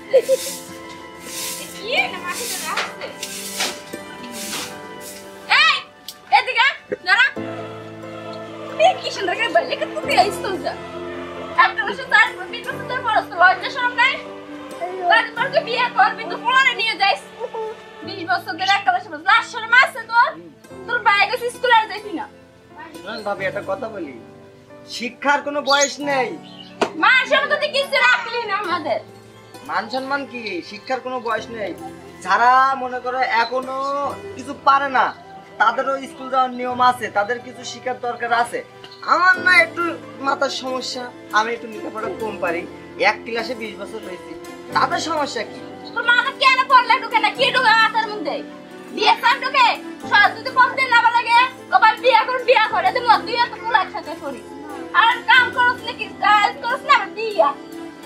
কি না মাটিতে রাখছে এই এদিকে দাঁড়া কি সুন্দর করে বললে কত দিয়ে আইছো যা একটা বছর তার বিদ্যুৎ তার পরস্ত লজ্জা শরম নাই তারপর তুই বিয়ে করবি তো পড়ারে নিয়ে যাইস 20 বছর ধরে একটা বছর লাস্ট শরম আছে তোর বাইরে স্কুলে আর যাইতি না শুনুন ভাবি একটা কথা বলি শিক্ষার কোনো বয়স নেই মান সম্মান তো কিছু রাখলি না আমাদের মান সম্মান কি শিক্ষার কোনো বয়স নেই যারা মনে করে এখনো কিছু পারে না তাদেরও স্কুল যাওয়ার নিয়ম আছে তাদের কিছু শিক্ষার দরকার আছে আমার না একটু মাথার সমস্যা আমি একটু লেখাপড়া কম পারি এক ক্লাসে 20 বছর হয়েছি তাদের সমস্যা কি তোর মাথা কেন পড়লে ঢুকে না কি ঢুকে মাথার মধ্যে বিয়ে কর ঢুকে সব যদি কম দিন না লাগে কবার বিয়ে করে তুই তুই এত ফুল একসাথে করিস আর কাম করছ নাকি কাজ করছ না বিয়া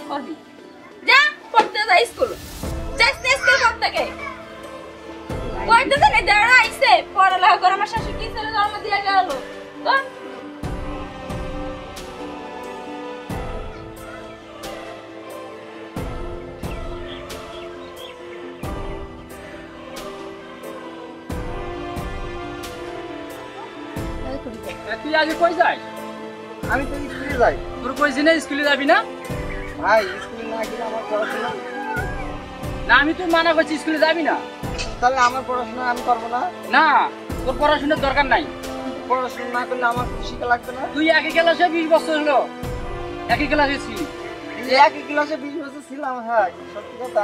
করবি যা পড়তে যা স্কুল যাস স্কুল পড়তে গে কইতে তো না দাঁড়া আইছে পড়ালেখা করে আমার শাশুড়ি কি ছেলে জন্ম দিয়ে গেল তো তুই আগে কই যাই আমি তো স্কুলে যাই তোর কইছি না স্কুলে যাবি না ভাই স্কুলে না গেলে আমার পড়াশোনা না আমি তো মানা করছি স্কুলে যাবি না তাহলে আমার পড়াশোনা আমি করবো না না তোর পড়াশোনার দরকার নাই পড়াশোনা না করলে আমার শিক্ষা লাগবে না তুই একই ক্লাসে 20 বছর হলো একই ক্লাসে ছিলি একই ক্লাসে 20 বছর ছিলাম হ্যাঁ সত্যি কথা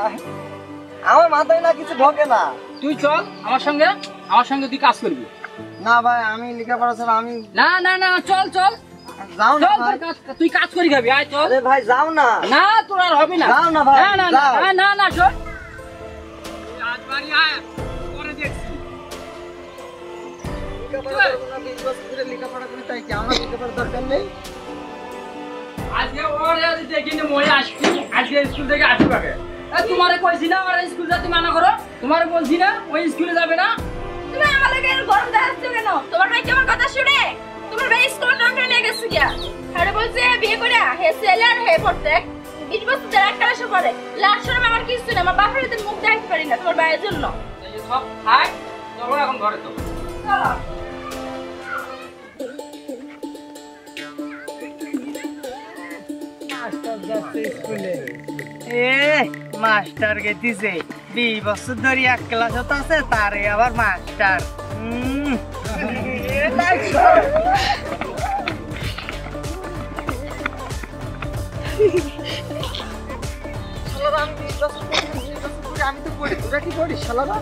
আমার মাথায় না কিছু ঢোকে না তুই চল আমার সঙ্গে তুই কাজ করবি না ভাই আমি লেখাপড়া ছাড়া আমি না না না চল চল যাও না চল ভাই তুই কাজ করি খাবি আয় চল আরে ভাই যাও না না তোর আর হবে না যাও না ভাই না না যাও। না না না চল আজ বাড়ি আয় পরে দেখছি লেখাপড়া করবো না 20 বছর ধরে লেখাপড়া করি তাই কি আমার লেখাপড়ার দরকার নেই আজকে ওরে আজ দেখিনি মই আসছি আজকে স্কুল থেকে আসি পাবে তোমারে কইছি না ওরে স্কুল যেতে মানা করো তোমারে বলছি না ওই স্কুলে যাবে না তুমি আমার লাগে গরম দেখাচ্ছ কেন তোমার ভাই কি আমার কথা শুনে তোমার ভাই স্কুল টাইমটা নিয়ে গেছে গিয়া আরে বলছে বিয়ে করে হে ছেলে আর হে পড়তে 20 বছর ধরে একটা বছর পরে লাস্ট শরম আমার কিছু না আমার বাপের হাতে মুখ দেখাতে পারি না তোমার ভাইয়ের জন্য এই সব থাক চলো এখন ঘরে তো চলো মাস্টার গেতিছে 20 বছর ধরে এক ক্লাসে তো আছে তারে আবার মাস্টার আমি তো পড়ি তোরা কি পড়িস শালারা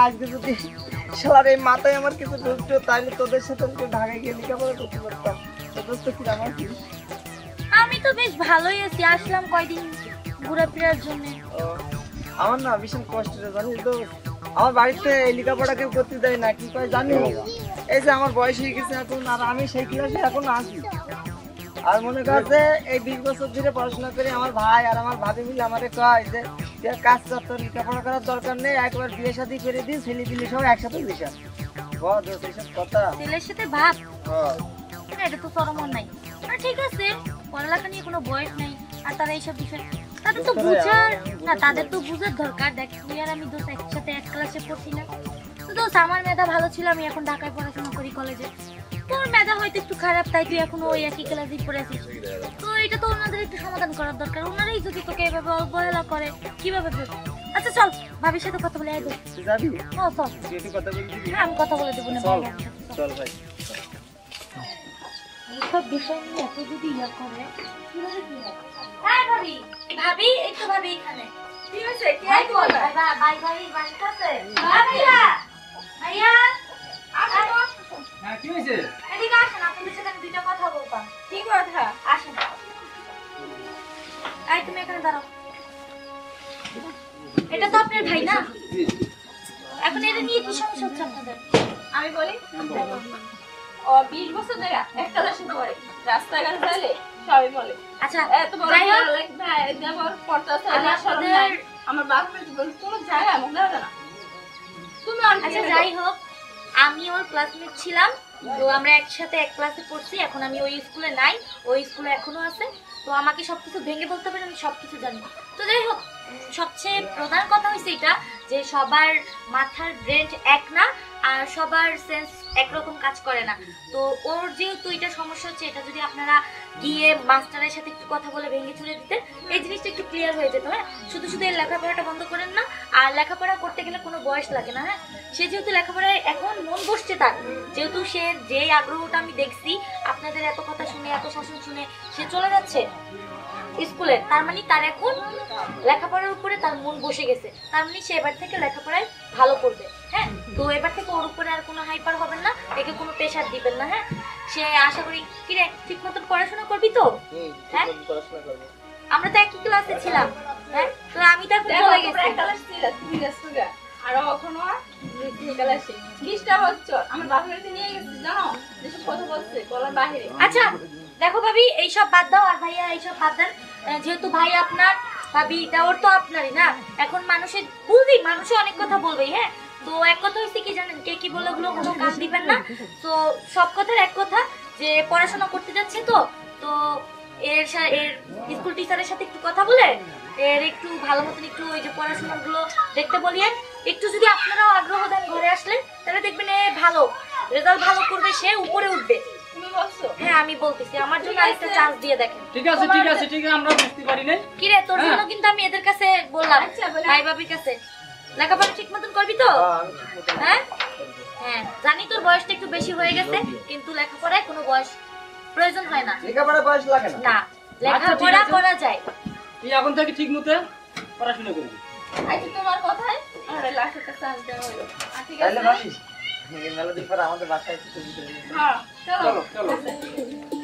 আজকে যদি শালার এই মাথায় আমার কিছু ঢুকতো তাহলে তোদের সাথে ঢাকায় গিয়ে লেখাপড়া করতে পারতাম আমি তো বেশ ভালোই আছি আসলাম কয়দিন ঘোরাফেরার জন্য আমার না ভীষণ কষ্ট রে জানিস তো আমার বাড়িতে লেখাপড়া কেউ করতে দেয় না কি কয় জানি এই যে আমার বয়স হয়ে গেছে এখন আর আমি সেই ক্লাসে এখন আসি আর মনে করছে এই 20 বছর ধরে পড়াশোনা করে আমার ভাই আর আমার ভাবি মিলে আমারে কয় যে কাজ করতে লেখাপড়া করার দরকার নেই একবার বিয়ে শাদী করে দিই ছেলে পিলে সব একসাথে দিস কথা ছেলের সাথে ভাব এটা তো চরমন নাই আর ঠিক আছে পড়ালেখা নিয়ে কোনো বয়স নেই আর তারা এইসব বিষয় তাদের তো বুঝার না তাদের তো বুঝার দরকার দেখ তুই আর আমি দোস্ত একসাথে এক ক্লাসে পড়ছি না তো দোস্ত আমার মেধা ভালো ছিল আমি এখন ঢাকায় পড়াশোনা করি কলেজে তোর মেধা হয়তো একটু খারাপ তাই তুই এখনো ওই একই ক্লাসেই পড়ে আছিস তো এটা তো ওনাদের একটু সমাধান করার দরকার ওনারাই যদি তোকে এভাবে অবহেলা করে কিভাবে আচ্ছা চল ভাবির সাথে কথা বলে আয় যাবি হ্যাঁ চল তুই একটু কথা বলে দিবি আমি কথা বলে দেবো না চল ভাই এইসব বিষয় নিয়ে এত যদি ইয়া করে কিভাবে কি হবে? হ্যাঁ ভাবি, ভাবি এই তো ভাবি এখানে। কি হয়েছে? কে ভাই কি কই? বলবে? ভাই বাড়িতে আছে? ভাইয়া, ভাইয়া, হ্যাঁ কি হয়েছে? এদিকে আসেন, আপনাদের সাথে আমি দুইটা কথা বলতাম। কি কথা? আসেন। এই তুমি এখানে দাঁড়াও। এটা তো আপনার ভাই না? এখন এটা নিয়ে কি সমস্যা হচ্ছে আপনাদের? আমি বলি ও 20 বছর ধরে একটা দেশে পড়ে রাস্তাঘাটে চলে সবাই বলে আচ্ছা, এত বড় যাই হোক, ভাই দেবর পড়তেছে আমি না শরম নাই। আপনাদের- আমার বাপ মা তো বলে কোনো জায়গা মুখ দাও না তুমি অনেক আচ্ছা যাই হোক, আমি ওর ক্লাসমেট ছিলাম, তো আমরা একসাথে এক ক্লাসে পড়ছি। এখন আমি ওই স্কুলে নাই, ওই স্কুলে এখনো আছে। তো আমাকে সবকিছু ভেঙে বলতে পারে, আমি সবকিছু জানি। তো যাই হোক, সবচেয়ে প্রধান কথা হচ্ছে এটা যে সবার মাথার ব্রেন এক না, আর সবার সেন্স একরকম কাজ করে না। তো ওর যেহেতু এটা সমস্যা হচ্ছে, এটা যদি আপনারা গিয়ে মাস্টারের সাথে একটু কথা বলে ভেঙে চুরে দিতেন, এই জিনিসটা একটু ক্লিয়ার হয়ে যেত। হ্যাঁ, শুধু শুধু এই লেখাপড়াটা বন্ধ করেন না। আর লেখাপড়া করতে গেলে কোনো বয়স লাগে না। হ্যাঁ, সে যেহেতু লেখাপড়ায় এখন মন বসছে তার, যেহেতু সে যে আগ্রহটা আমি দেখছি আপনাদের এত কথা শুনে, এত শাসন শুনে সে চলে যাচ্ছে স্কুলে, তার মানে তার এখন লেখাপড়ার উপরে তার মন বসে গেছে। তার মানে সে এবার থেকে লেখাপড়ায় ভালো করবে। হ্যাঁ, তো এবার থেকে ওর উপরে আর কোনো হাইপার হবেন না, একে কোনো প্রেশার দিবেন না। হ্যাঁ, সে আশা করি কিরে ঠিক মতন পড়াশোনা করবি তো? হ্যাঁ, পড়াশোনা করবো। আমরা তো একই ক্লাসে ছিলাম। হ্যাঁ, তো আমি তো এখন চলে গেছি। তুমি গেছো গা আর এখনো বিকালে আসে 20টা বছর আমার বাপের বাড়িতে নিয়ে গেছে জানো যেসব কথা বলছে বলার বাহিরে। আচ্ছা দেখো ভাবি, এইসব বাদ দাও। আর ভাইয়া এইসব বাদ দেন। যেহেতু ভাই আপনার, ভাবি ওর তো আপনারই না। এখন মানুষের বুঝি, মানুষে অনেক কথা বলবেই। হ্যাঁ, তো এক কথা হচ্ছে কি জানেন, কে কি বলে ওগুলো কোনো কাজ দিবেন না। তো সব কথার এক কথা যে পড়াশোনা করতে যাচ্ছে, তো তো এর স্কুল টিচারের সাথে একটু কথা বলে এর একটু ভালো মতন একটু ওই যে পড়াশোনাগুলো দেখতে বলিয়েন। একটু যদি আপনারাও আগ্রহ দেন ঘরে আসলে, তাহলে দেখবেন এ ভালো রেজাল্ট ভালো করবে, সে উপরে উঠবে। তুমি বলছো হ্যাঁ আমি বলতেছি, আমার জন্য আরেকটা চান্স দিয়ে দেখেন। ঠিক আছে ঠিক আছে ঠিক আছে, আমরা বুঝতে পারি নাই। কিরে তোর জন্য কিন্তু আমি এদের কাছে বললাম, আচ্ছা, বলো। ভাই ভাবির কাছে। লেখাপড়া ঠিক মতন করবি তো? আমি ঠিক মতো হ্যাঁ হ্যাঁ, জানি তোর বয়সটা একটু বেশি হয়ে গেছে, কিন্তু লেখাপড়ায় কোনো বয়স প্রয়োজন হয় না। লেখাপড়া বয়স লাগে না। না, লেখাপড়া আছে। করা যায়। তুই এখন থেকে ঠিক মতো পড়াশোনা করবি। আচ্ছা তোমার কথাই আমার লাখের কাছে আসতে হলো ঠিক আছে তাইলে ভাবিস মেলা দিন পর আমাদের বাসায় এসে ছবি তুলে নিয়ে হ্যাঁ চলো চলো চলো।